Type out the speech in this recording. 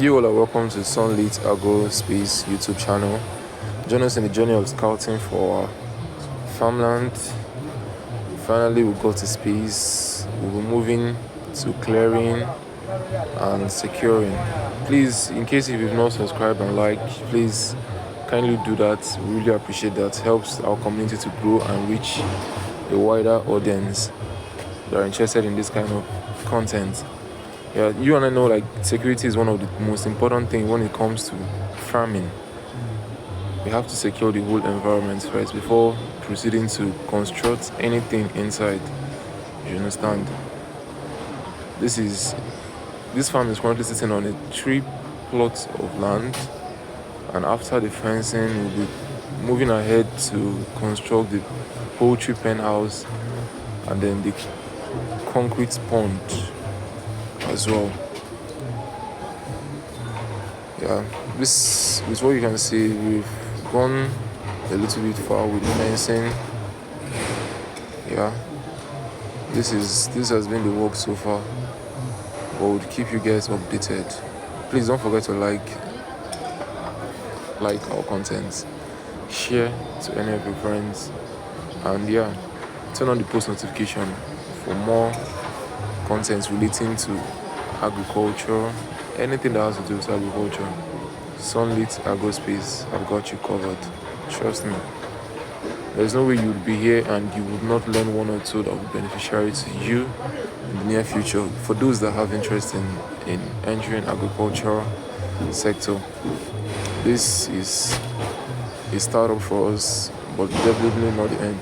You all are welcome to Sunlit Agro Space YouTube channel. Join us in the journey of scouting for our farmland. Finally, we got a space. We'll be moving to clearing and securing. Please, in case if you've not subscribed and liked, please kindly do that. We really appreciate that. Helps our community to grow and reach a wider audience that are interested in this kind of content. Yeah, you and I know like security is one of the most important things when it comes to farming. We have to secure the whole environment first before proceeding to construct anything inside. You understand? This farm is currently sitting on a 3 plots of land, and after the fencing we'll be moving ahead to construct the poultry pen house and then the concrete pond as well. Yeah, this is what you can see. We've gone a little bit far with the fencing. Yeah, this has been the work so far, but we'll keep you guys updated. Please don't forget to like our content, share to any of your friends, and yeah, turn on the post notification for more content relating to agriculture, anything that has to do with agriculture. Sunlit Agro Space, I've got you covered. Trust me. There's no way you would be here and you would not learn one or two that will be beneficiary to you in the near future. For those that have interest in entering agricultural sector, this is a startup for us, but definitely not the end.